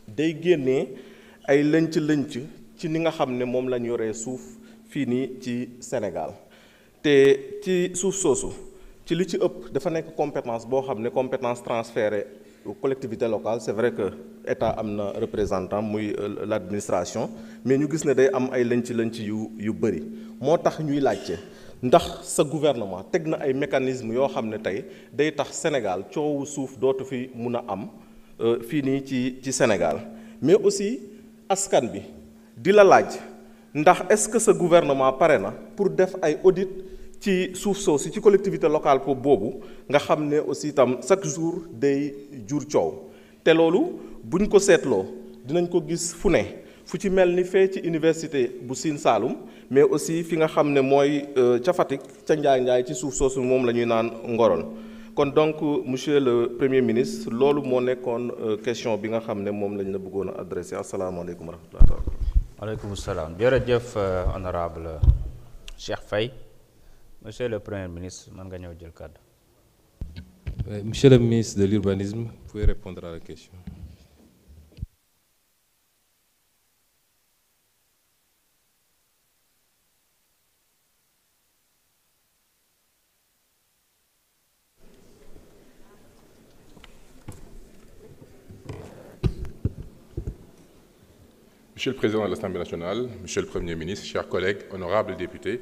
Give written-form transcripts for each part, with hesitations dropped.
day génnee ay lënc-lënc ci ni nga xam ne moom lañ yoree suuf fii nii ci Sénégal te ci suuf soosu ci li ci ëpp dafa nekk compétence boo xam ne compétence transférée aux collectivités locales. C'est vrai que état am na représentant muy l'administration, mais ñu gis ne day am ay lënc-lënc yu bëri moo tax ñuy laajte ndax sa gouvernement teg na ay mécanismes yoo xam ne tey day tax Sénégal coowu suuf dootu fi mun a am fii nii ci Sénégal. Mais aussi askan bi di la laaj ndax est-ce que sa gouvernement pare na pour def ay audit ci suuf soosu ci collectivité locale ko boobu nga xam ne aussi tam chaque jour day jur coow te loolu buñ ko seetloo dinañ ko gis fu ne fu ci mel ni fee ci université bu Sine Saloum, mais aussi fi nga xam ne mooy ca Fatick ca Njaay ci suuf soosu moom la ñuy naan Ngorol. Kon donc monsieur le premier ministre loolu moo nekkoon question bi nga xam ne moom lañ la bëggoon a adressé. Asalaamaaleykum wa rahmatulah. Waaleykum salaam. Jërëjëf honorable Cheikh Faye. Monsieur le Premier ministre, mën nga ñëw jël kàddu. Monsieur le ministre de l'Urbanisme, vous pouvez répondre à la question. Monsieur le Président de l'Assemblée nationale, Monsieur le Premier ministre, chers collègues, honorables députés,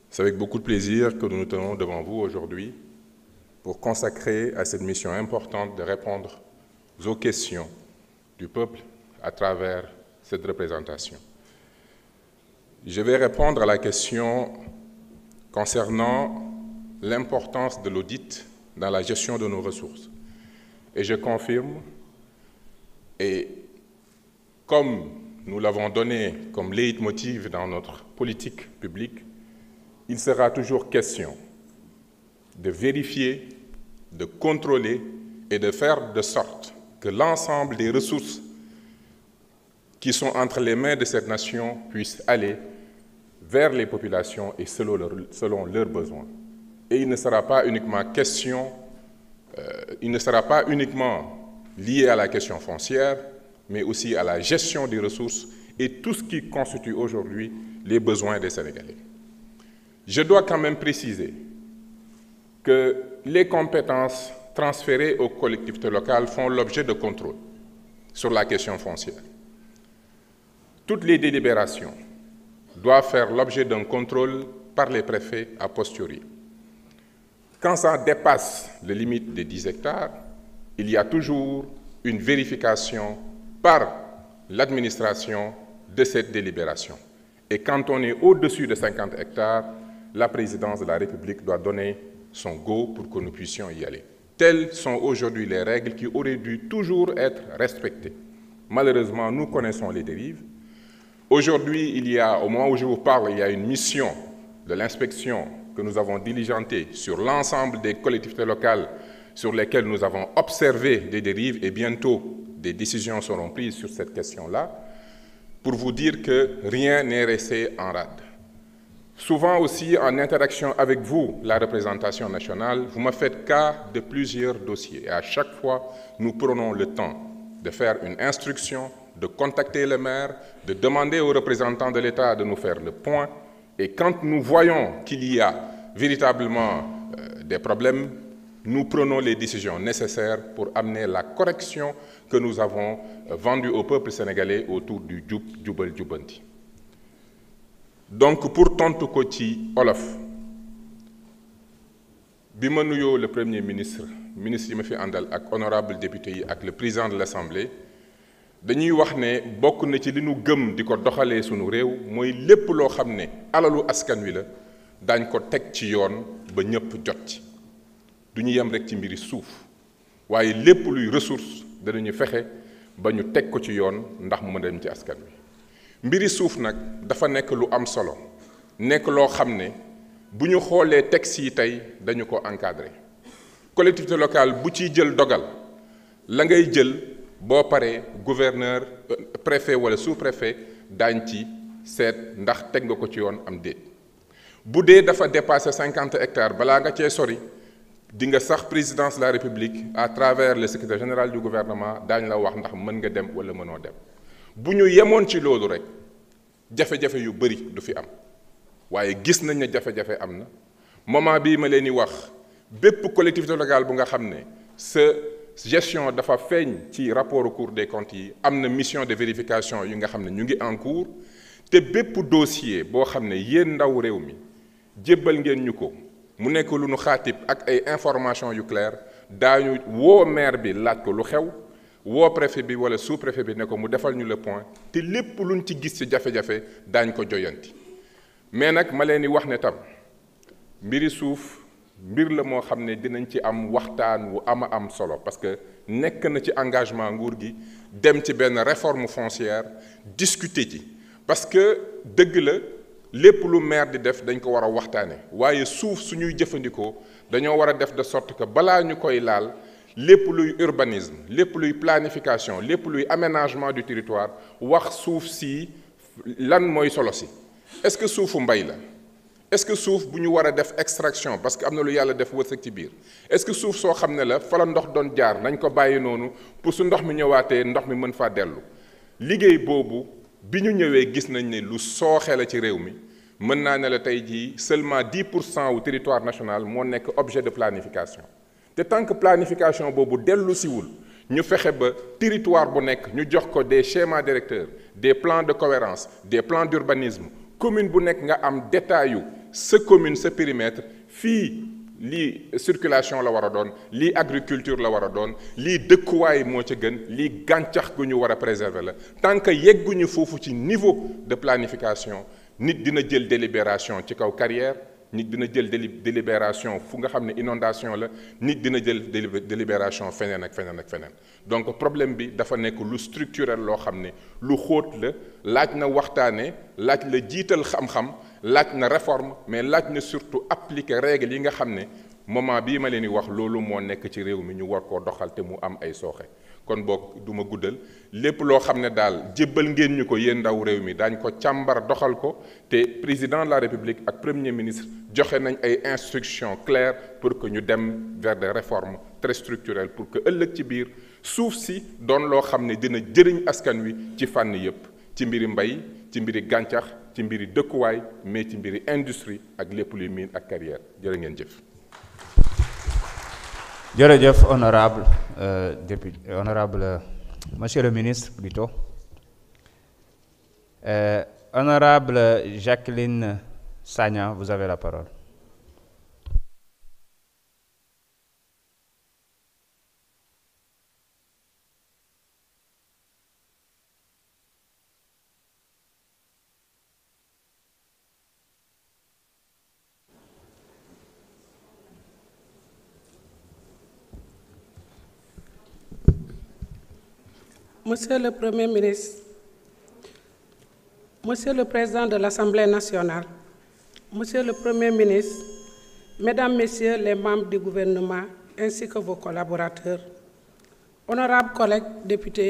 c'est avec beaucoup de plaisir que nous nous tenons devant vous aujourd'hui pour consacrer à cette mission importante de répondre aux questions du peuple à travers cette représentation. Je vais répondre à la question concernant l'importance de l'audit dans la gestion de nos ressources. Et je confirme, et comme nous l'avons donné comme leitmotiv dans notre politique publique, il sera toujours question de vérifier, de contrôler et de faire de sorte que l'ensemble des ressources qui sont entre les mains de cette nation puissent aller vers les populations et selon leurs besoins. Et il ne sera pas uniquement lié à la question foncière, mais aussi à la gestion des ressources et tout ce qui constitue aujourd'hui les besoins des Sénégalais. Je dois quand même préciser que les compétences transférées aux collectivités locales font l'objet de contrôle sur la question foncière. Toutes les délibérations doivent faire l'objet d'un contrôle par les préfets a posteriori. Quand ça dépasse les limites des 10 hectares, il y a toujours une vérification par l'administration de cette délibération. Et quand on est au-dessus de 50 hectares, la présidence de la République doit donner son go pour que nous puissions y aller. Telles sont aujourd'hui les règles qui auraient dû toujours être respectées. Malheureusement, nous connaissons les dérives. Aujourd'hui, au moment où je vous parle, il y a une mission de l'inspection que nous avons diligentée sur l'ensemble des collectivités locales sur lesquelles nous avons observé des dérives et bientôt des décisions seront prises sur cette question-là pour vous dire que rien n'est resté en rade. Souvent aussi, en interaction avec vous, la représentation nationale, vous me faites cas de plusieurs dossiers. Et à chaque fois, nous prenons le temps de faire une instruction, de contacter le maire, de demander aux représentants de l'État de nous faire le point. Et quand nous voyons qu'il y a véritablement des problèmes, nous prenons les décisions nécessaires pour amener la correction que nous avons vendue au peuple sénégalais autour du Jubal Jubanti. Donc pour tontu ko ci olof bi ma nuyoo le premier ministre yi ma fi àndal ak honorable député yi ak le président de l'Assemblée dañuy wax ne bokk na ci li nu gëm di ko doxalee sunu réew mooy lépp loo xam ne alalu askan wi la daañ ko teg ci yoon ba ñëpp jot ci du ñu yem rek ci mbiri suuf waaye lépp luy ressource danañu fexe ba ñu teg ko ci yoon ndax mu mën a dem ci askan wi. mbiri suuf nag dafa nekk lu am solo nekk loo xam ne bu ñu xoolee texte yi tey dañu ko encadré collectivité locale bu ciy jël dogal la ngay jël boo paree gouverneur préfet wala sous-préfet daañ ci seet ndax teg nga ko ci yoon am déet bu dee dafa dépassé 50 hectares balaa nga cee sori di nga sax présidence de la République à travers le secrétaire général du gouvernement daañu la wax ndax mën nga dem wala mënoo dem bu ñu yemoon ci loolu rek jafe-jafe yu bëri du fi am waaye gis nañ ne jafe-jafe am na moment bii ma leen di wax bépp collectivité locale bu nga xam ne sa gestion dafa feeñ ci rapport Cour des comptes yi am na mission de vérification yi nga xam ne ñu ngi en cours te bépp dossier boo xam ne yéen ndaw réew mi jébbal ngeen ñu ko mu nekk lu nu xaatib ak ay information yu clair daañu woo maire bi laaj ko lu xew woo préfet bi wala sous préfet bi ne ko mu defal ñu le point te lépp luñ ci gis ci jafe-jafe daañ ko joyanti mais nag ma leen di wax ne tam mbiri suuf mbir la moo xam ne dinañ ci am waxtaan wu am solo parce que nekk na ci engagement nguur gi dem ci benn réforme foncière discuter ci parce que dëgg la lépp lu maire di def dañ ko war a waxtaane waaye suuf suñuy jëfandikoo dañoo war a def de sorte que balaa ñu koy laal lépp luy urbanisme lépp luy planification lépp luy aménagement du territoire wax suuf si lan mooy solo si est-ce que suufu mbay la est-ce que suuf bu ñu war a def extraction parce que am na lu yàlla def wërsëg ci biir est-ce que suuf soo xam ne la fa la ndox doon jaar nañ ko bàyyi noonu pour su ndox mi ñëwaatee ndox mi mën faa dellu liggéey boobu bi ñu ñëwee gis nañ ne lu sooxe la ci réew mi mën naa ne la tey jii seulement 10% wu territoire national moo nekk objet de planification te tant que planification boobu dellu siwul ñu fexe ba territoire bu nekk ñu jox ko des schémas directeurs des plans de cohérence des plans d'urbanisme commune bu nekk nga am détail yu sa commune sa périmètre fii lii circulation la war a doon lii agriculture la war a doon lii dëkkuwaay moo ca gën lii gàncax gu ñu war a préserver la tant que yegguñu foofu ci niveau de planification nit dina jël délibération ci kaw carrière nit dina jël délibération fu nga xam ne inondation la nit dina jël délibération feneen ak feneen ak feneen donc problème bi dafa nekk lu structurel loo xam ne lu xóot la laaj na waxtaane laaj la jiital xam-xam laaj na réforme mais laaj na surtout appliquer règles yi nga xam ne moment bii ma leen di wax loolu moo nekk ci réew mi ñu war koo doxal te mu am ay sooxe kon boog du ma guddal lépp loo xam ne daal jébbal ngeen ñu ko yéen ndaw réew mi daañ ko càmbar doxal ko te président de la république ak premier ministre joxe nañ ay instructions claires pour que ñu dem vers des réformes très structurelles pour que ëllëg ci biir suuf si doon loo xam ne dina jëriñ askan wi ci fànn yépp ci mbiri mbay ci mbiri gàncax ci mbiri dëkkuwaay mais ci mbiri industrie ak lépp luy mine ak carrière jërë ngeen jëf. jërëjëf honorable député honorable monsieur le ministre plutôt honorable Jacqueline Sagna, vous avez la parole. Monsieur le Premier ministre, Monsieur le Président de l'Assemblée nationale, Monsieur le Premier ministre, Mesdames, Messieurs les membres du gouvernement ainsi que vos collaborateurs, honorables collègues députés,